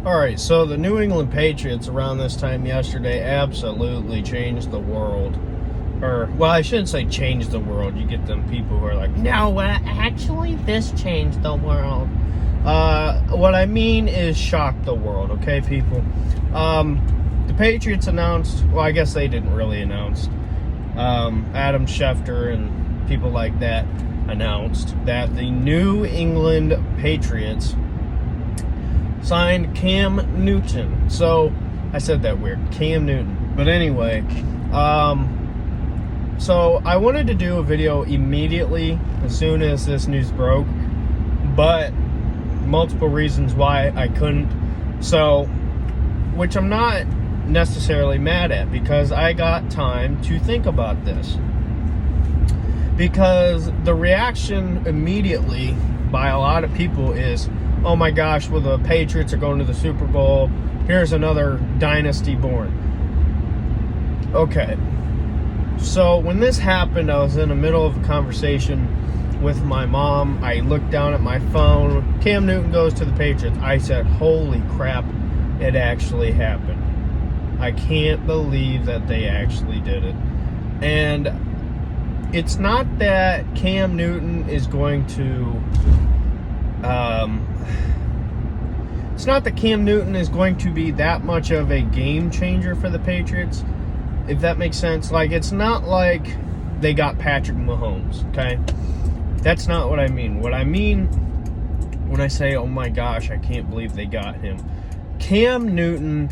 All right, so the New England Patriots around this time yesterday absolutely changed the world. Or, well, I shouldn't say changed the world. You get them people who are like, no, actually, this changed the world. What I mean is shocked the world, okay, people? The Patriots announced, well, I guess they didn't really announce. Adam Schefter and people like that announced that the New England Patriots signed Cam Newton. So, I said that weird, Cam Newton. But anyway, so I wanted to do a video immediately as soon as this news broke, but multiple reasons why I couldn't. So, which I'm not necessarily mad at, because I got time to think about this. Because the reaction immediately by a lot of people is, oh my gosh, well, the Patriots are going to the Super Bowl. Here's another dynasty born. Okay. So when this happened, I was in the middle of a conversation with my mom. I looked down at my phone. Cam Newton goes to the Patriots. I said, holy crap, it actually happened. I can't believe that they actually did it. And it's not that Cam Newton is going to... it's not that Cam Newton is going to be that much of a game changer for the Patriots, if that makes sense. Like, it's not like they got Patrick Mahomes, okay? That's not what I mean. What I mean when I say, oh my gosh, I can't believe they got him. Cam Newton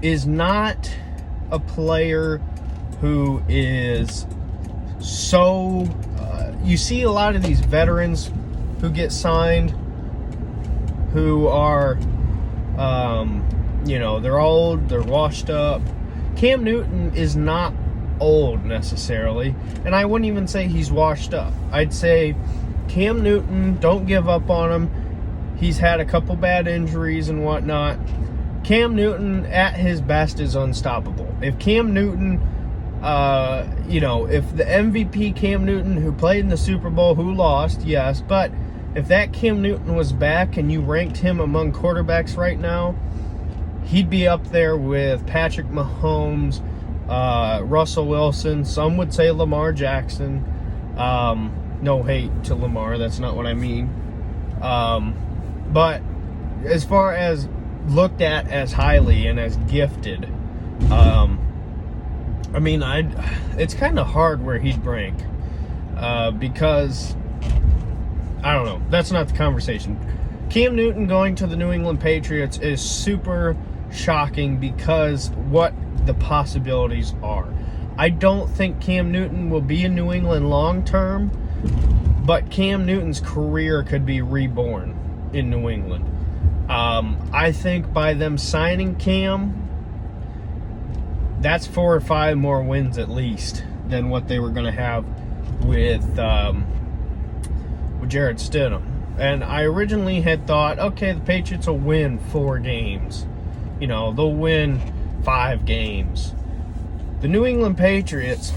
is not a player who is so... you see a lot of these veterans who get signed who are, they're old, they're washed up. Cam Newton is not old necessarily, and I wouldn't even say he's washed up. I'd say Cam Newton, don't give up on him. He's had a couple bad injuries and whatnot. Cam Newton at his best is unstoppable. If Cam Newton, if the MVP Cam Newton who played in the Super Bowl, who lost, yes, but if that Cam Newton was back and you ranked him among quarterbacks right now, he'd be up there with Patrick Mahomes, Russell Wilson. Some would say Lamar Jackson. No hate to Lamar, that's not what I mean. But as far as looked at as highly and as gifted, it's kind of hard where he'd rank, because I don't know. That's not the conversation. Cam Newton going to the New England Patriots is super shocking because what the possibilities are. I don't think Cam Newton will be in New England long term, but Cam Newton's career could be reborn in New England. I think by them signing Cam, that's 4 or 5 more wins at least than what they were going to have with Jarrett Stidham. And I originally had thought, okay, the Patriots will win 4 games. They'll win 5 games. The New England Patriots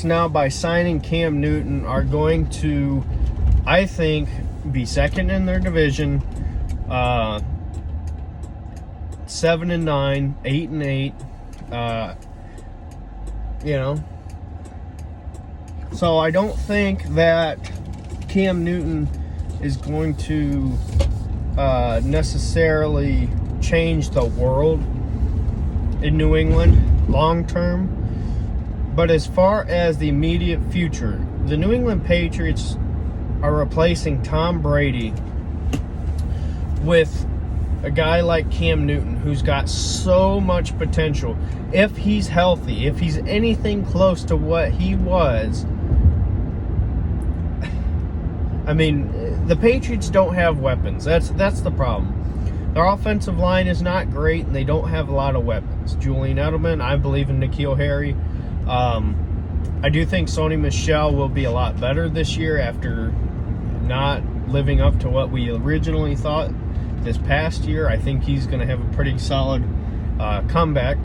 now, by signing Cam Newton, are going to, I think, be second in their division. 7-9, 8-8. So I don't think that Cam Newton is going to necessarily change the world in New England long term. But as far as the immediate future, the New England Patriots are replacing Tom Brady with a guy like Cam Newton, who's got so much potential. If he's healthy, if he's anything close to what he was, the Patriots don't have weapons. That's the problem. Their offensive line is not great, and they don't have a lot of weapons. Julian Edelman, I believe in N'Keal Harry. I do think Sony Michel will be a lot better this year after not living up to what we originally thought this past year. I think he's going to have a pretty solid comeback.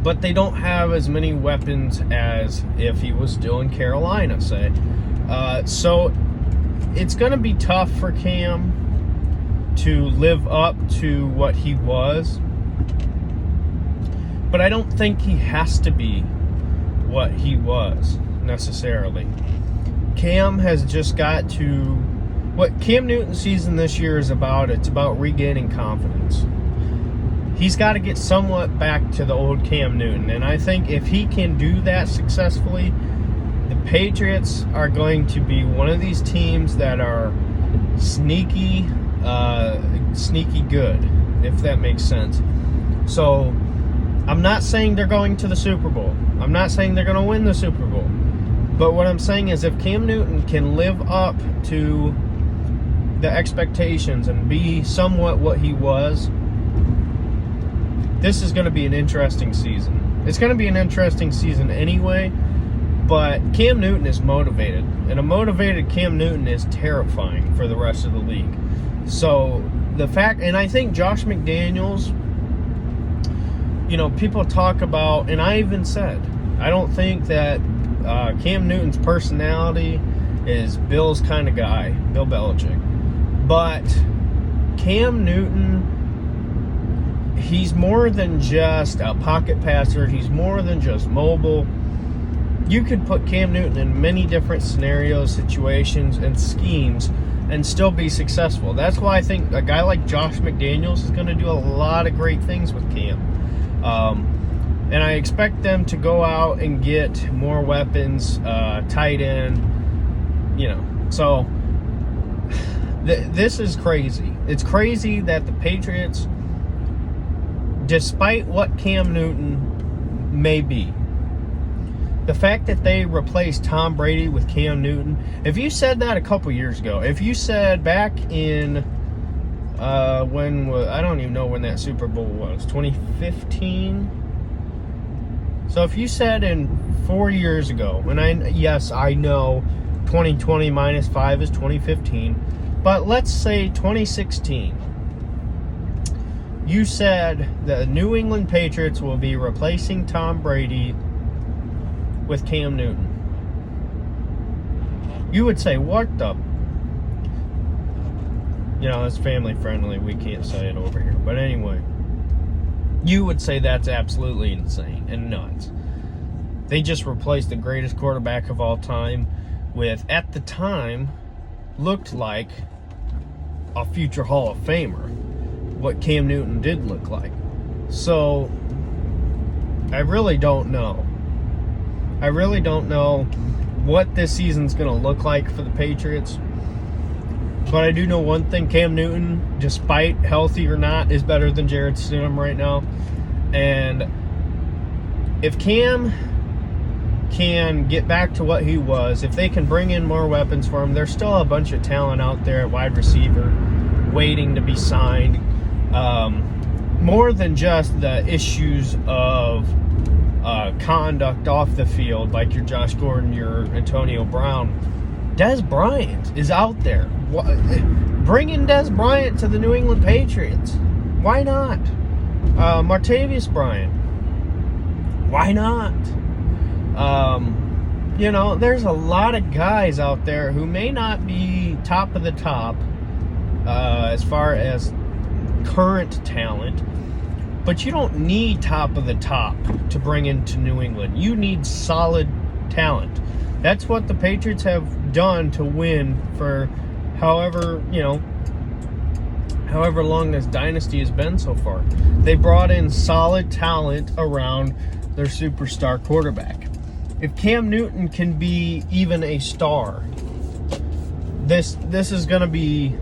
But they don't have as many weapons as if he was still in Carolina, say. So it's going to be tough for Cam to live up to what he was. But I don't think he has to be what he was necessarily. Cam has just got to... What Cam Newton's season this year is about, it's about regaining confidence. He's got to get somewhat back to the old Cam Newton. And I think if he can do that successfully, the Patriots are going to be one of these teams that are sneaky good, if that makes sense. So, I'm not saying they're going to the Super Bowl. I'm not saying they're going to win the Super Bowl. But what I'm saying is if Cam Newton can live up to the expectations and be somewhat what he was, this is going to be an interesting season. It's going to be an interesting season anyway, but Cam Newton is motivated. And a motivated Cam Newton is terrifying for the rest of the league. So, the fact, and I think Josh McDaniels, you know, people talk about, and I even said, I don't think that Cam Newton's personality is Bill's kind of guy, Bill Belichick. But Cam Newton, he's more than just a pocket passer. He's more than just mobile. You could put Cam Newton in many different scenarios, situations, and schemes and still be successful. That's why I think a guy like Josh McDaniels is going to do a lot of great things with Cam. And I expect them to go out and get more weapons, tight end, you know. So, this is crazy. It's crazy that the Patriots, despite what Cam Newton may be, the fact that they replaced Tom Brady with Cam Newton, if you said that a couple years ago, if you said back in, I don't even know when that Super Bowl was, 2015? So if you said in 4 years ago, and yes, I know 2020 minus 5 is 2015, but let's say 2016, you said the New England Patriots will be replacing Tom Brady with Cam Newton. You would say, what the... You know, it's family friendly. We can't say it over here. But anyway, you would say that's absolutely insane and nuts. They just replaced the greatest quarterback of all time with, at the time, looked like a future Hall of Famer. What Cam Newton did look like. So, I really don't know. I really don't know what this season's going to look like for the Patriots. But I do know one thing, Cam Newton, despite healthy or not, is better than Jarrett Stidham right now. And if Cam can get back to what he was, if they can bring in more weapons for him, there's still a bunch of talent out there at wide receiver waiting to be signed. More than just the issues of conduct off the field, like your Josh Gordon, your Antonio Brown. Dez Bryant is out there. Bring in Dez Bryant to the New England Patriots. Why not? Martavis Bryant. Why not? You know, there's a lot of guys out there who may not be top of the top as far as current talent, but you don't need top of the top to bring into New England. You need solid talent. That's what the Patriots have done to win for however long this dynasty has been so far. They brought in solid talent around their superstar quarterback. If Cam Newton can be even a star, this is going to be,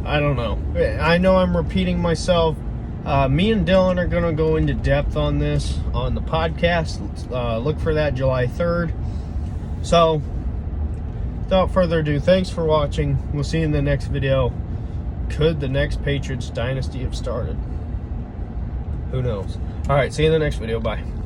I don't know. I know I'm repeating myself. Me and Dylan are going to go into depth on this on the podcast. Look for that July 3rd. So, without further ado, thanks for watching. We'll see you in the next video. Could the next Patriots dynasty have started? Who knows? Alright, see you in the next video. Bye.